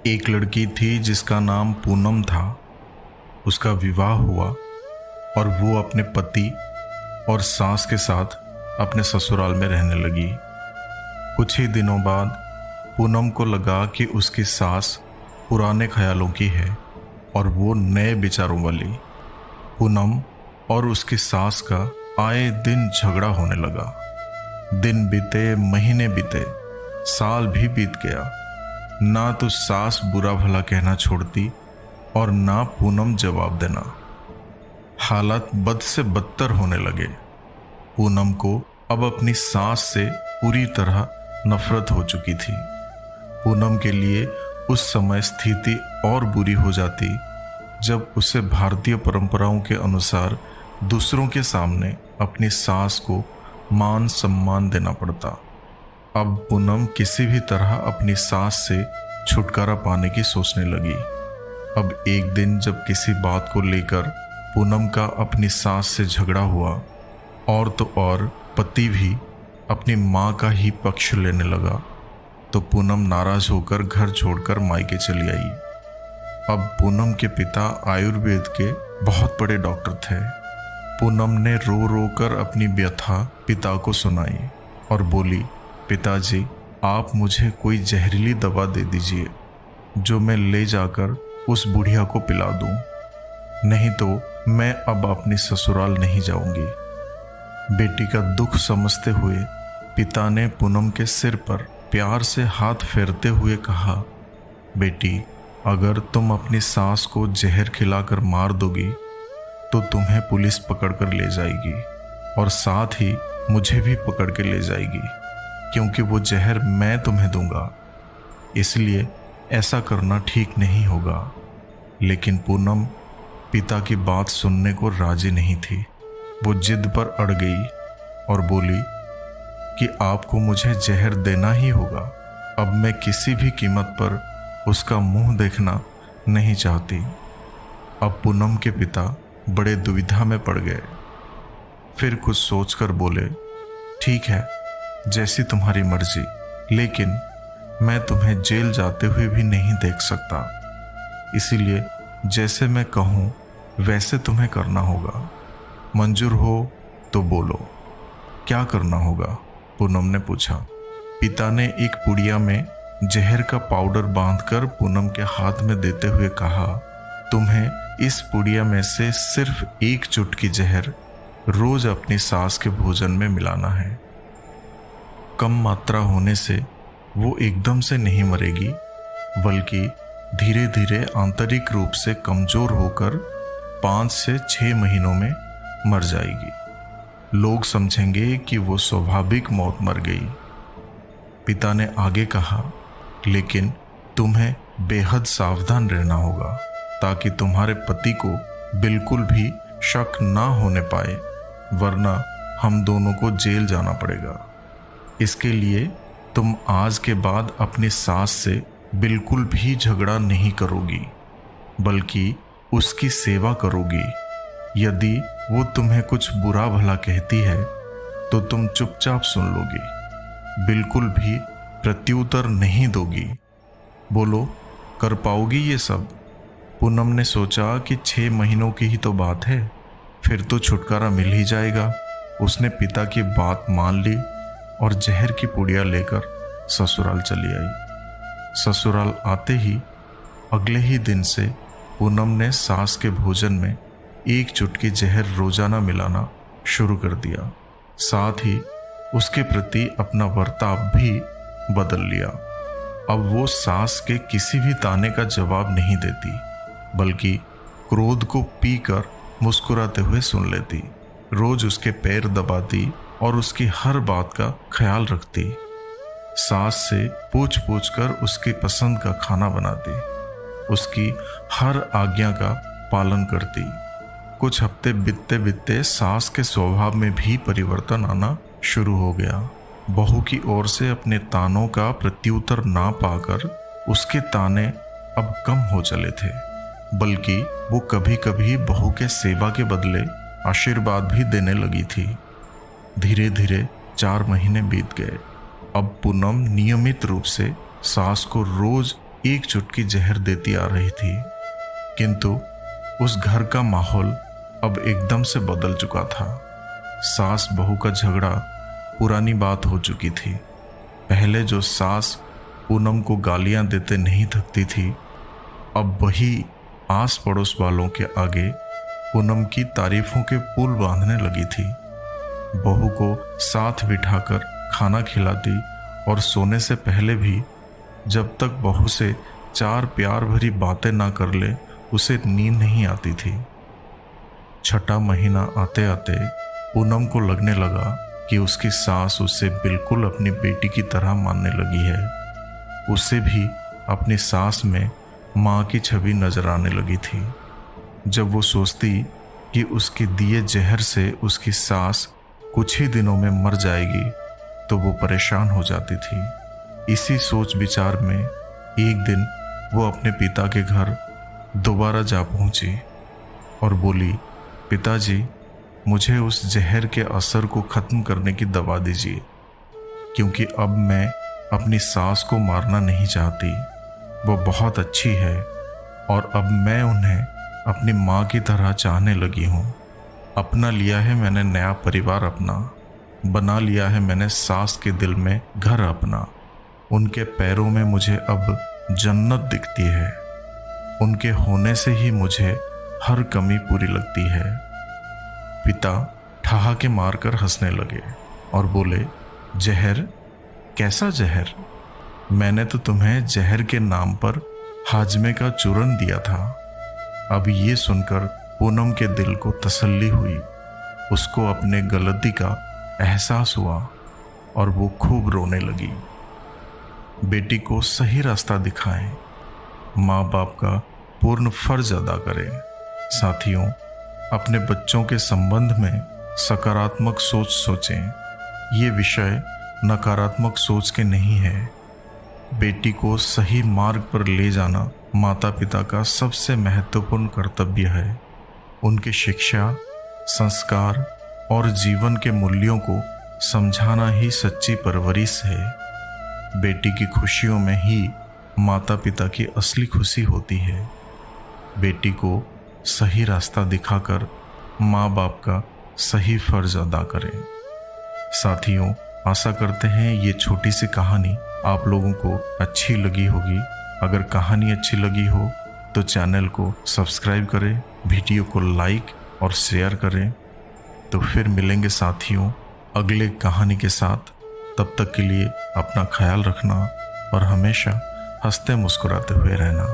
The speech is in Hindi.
एक लड़की थी जिसका नाम पूनम था। उसका विवाह हुआ और वो अपने पति और सास के साथ अपने ससुराल में रहने लगी। कुछ ही दिनों बाद पूनम को लगा कि उसकी सास पुराने ख्यालों की है और वो नए विचारों वाली। पूनम और उसकी सास का आए दिन झगड़ा होने लगा। दिन बीते, महीने बीते, साल भी बीत गया। ना तो सास बुरा भला कहना छोड़ती और ना पूनम जवाब देना। हालात बद से बदतर होने लगे। पूनम को अब अपनी सास से पूरी तरह नफरत हो चुकी थी। पूनम के लिए उस समय स्थिति और बुरी हो जाती जब उसे भारतीय परंपराओं के अनुसार दूसरों के सामने अपनी सास को मान सम्मान देना पड़ता। अब पूनम किसी भी तरह अपनी सास से छुटकारा पाने की सोचने लगी। अब एक दिन जब किसी बात को लेकर पूनम का अपनी सास से झगड़ा हुआ और तो और पति भी अपनी माँ का ही पक्ष लेने लगा, तो पूनम नाराज होकर घर छोड़कर मायके चली आई। अब पूनम के पिता आयुर्वेद के बहुत बड़े डॉक्टर थे। पूनम ने रो रो कर अपनी व्यथा पिता को सुनाई और बोली, पिताजी, आप मुझे कोई जहरीली दवा दे दीजिए जो मैं ले जाकर उस बुढ़िया को पिला दूं, नहीं तो मैं अब अपनी ससुराल नहीं जाऊंगी। बेटी का दुख समझते हुए पिता ने पूनम के सिर पर प्यार से हाथ फेरते हुए कहा, बेटी, अगर तुम अपनी सास को जहर खिलाकर मार दोगी तो तुम्हें पुलिस पकड़कर ले जाएगी और साथ ही मुझे भी पकड़ के ले जाएगी, क्योंकि वो जहर मैं तुम्हें दूंगा। इसलिए ऐसा करना ठीक नहीं होगा। लेकिन पूनम पिता की बात सुनने को राजी नहीं थी। वो जिद पर अड़ गई और बोली कि आपको मुझे जहर देना ही होगा। अब मैं किसी भी कीमत पर उसका मुंह देखना नहीं चाहती। अब पूनम के पिता बड़े दुविधा में पड़ गए। फिर कुछ सोचकर बोले, ठीक है, जैसी तुम्हारी मर्जी, लेकिन मैं तुम्हें जेल जाते हुए भी नहीं देख सकता। इसीलिए जैसे मैं कहूँ वैसे तुम्हें करना होगा। मंजूर हो तो बोलो, क्या करना होगा? पूनम ने पूछा। पिता ने एक पुड़िया में जहर का पाउडर बांधकर पूनम के हाथ में देते हुए कहा, तुम्हें इस पुड़िया में से सिर्फ एक चुटकी जहर रोज अपनी सास के भोजन में मिलाना है। कम मात्रा होने से वो एकदम से नहीं मरेगी, बल्कि धीरे धीरे आंतरिक रूप से कमजोर होकर 5 से 6 महीनों में मर जाएगी। लोग समझेंगे कि वो स्वाभाविक मौत मर गई। पिता ने आगे कहा, लेकिन तुम्हें बेहद सावधान रहना होगा ताकि तुम्हारे पति को बिल्कुल भी शक ना होने पाए, वरना हम दोनों को जेल जाना पड़ेगा। इसके लिए तुम आज के बाद अपनी सास से बिल्कुल भी झगड़ा नहीं करोगी, बल्कि उसकी सेवा करोगी। यदि वो तुम्हें कुछ बुरा भला कहती है तो तुम चुपचाप सुन लोगी, बिल्कुल भी प्रत्युत्तर नहीं दोगी। बोलो, कर पाओगी ये सब? पूनम ने सोचा कि 6 महीनों की ही तो बात है, फिर तो छुटकारा मिल ही जाएगा। उसने पिता की बात मान ली और जहर की पुड़िया लेकर ससुराल चली आई। ससुराल आते ही अगले ही दिन से पूनम ने सास के भोजन में एक चुटकी जहर रोजाना मिलाना शुरू कर दिया। साथ ही उसके प्रति अपना बर्ताव भी बदल लिया। अब वो सास के किसी भी ताने का जवाब नहीं देती, बल्कि क्रोध को पीकर मुस्कुराते हुए सुन लेती। रोज उसके पैर दबाती और उसकी हर बात का ख्याल रखती। सास से पूछ पूछ कर उसकी पसंद का खाना बनाती, उसकी हर आज्ञा का पालन करती। कुछ हफ्ते बीतते बीतते सास के स्वभाव में भी परिवर्तन आना शुरू हो गया। बहू की ओर से अपने तानों का प्रत्युत्तर ना पाकर उसके ताने अब कम हो चले थे, बल्कि वो कभी कभी बहू के सेवा के बदले आशीर्वाद भी देने लगी थी। धीरे धीरे 4 महीने बीत गए। अब पूनम नियमित रूप से सास को रोज एक चुटकी जहर देती आ रही थी, किंतु उस घर का माहौल अब एकदम से बदल चुका था। सास बहू का झगड़ा पुरानी बात हो चुकी थी। पहले जो सास पूनम को गालियां देते नहीं थकती थी, अब वही आस पड़ोस वालों के आगे पूनम की तारीफों के पुल बांधने लगी थी। बहू को साथ बिठाकर खाना खिलाती और सोने से पहले भी जब तक बहू से चार प्यार भरी बातें ना कर ले उसे नींद नहीं आती थी। छठा महीना आते आते पूनम को लगने लगा कि उसकी सास उसे बिल्कुल अपनी बेटी की तरह मानने लगी है। उसे भी अपनी सास में माँ की छवि नजर आने लगी थी। जब वो सोचती कि उसके दिए जहर से उसकी सास कुछ ही दिनों में मर जाएगी तो वो परेशान हो जाती थी। इसी सोच विचार में एक दिन वो अपने पिता के घर दोबारा जा पहुंची और बोली, पिताजी, मुझे उस जहर के असर को ख़त्म करने की दवा दीजिए, क्योंकि अब मैं अपनी सास को मारना नहीं चाहती। वो बहुत अच्छी है और अब मैं उन्हें अपनी माँ की तरह चाहने लगी हूँ। अपना लिया है मैंने नया परिवार अपना, बना लिया है मैंने सास के दिल में घर अपना। उनके पैरों में मुझे अब जन्नत दिखती है। उनके होने से ही मुझे हर कमी पूरी लगती है। पिता ठहाके मारकर हंसने लगे और बोले, जहर? कैसा जहर? मैंने तो तुम्हें जहर के नाम पर हाजमे का चूरन दिया था। अब ये सुनकर पूनम के दिल को तसल्ली हुई। उसको अपने गलती का एहसास हुआ और वो खूब रोने लगी। बेटी को सही रास्ता दिखाएं, माँ बाप का पूर्ण फर्ज अदा करें। साथियों, अपने बच्चों के संबंध में सकारात्मक सोच सोचें। ये विषय नकारात्मक सोच के नहीं है। बेटी को सही मार्ग पर ले जाना माता पिता का सबसे महत्वपूर्ण कर्तव्य है। उनकी शिक्षा, संस्कार और जीवन के मूल्यों को समझाना ही सच्ची परवरिश है। बेटी की खुशियों में ही माता पिता की असली खुशी होती है। बेटी को सही रास्ता दिखाकर माँ बाप का सही फर्ज अदा करें। साथियों, आशा करते हैं ये छोटी सी कहानी आप लोगों को अच्छी लगी होगी। अगर कहानी अच्छी लगी हो तो चैनल को सब्सक्राइब करें, वीडियो को लाइक और शेयर करें। तो फिर मिलेंगे साथियों अगले कहानी के साथ। तब तक के लिए अपना ख्याल रखना और हमेशा हंसते मुस्कुराते हुए रहना।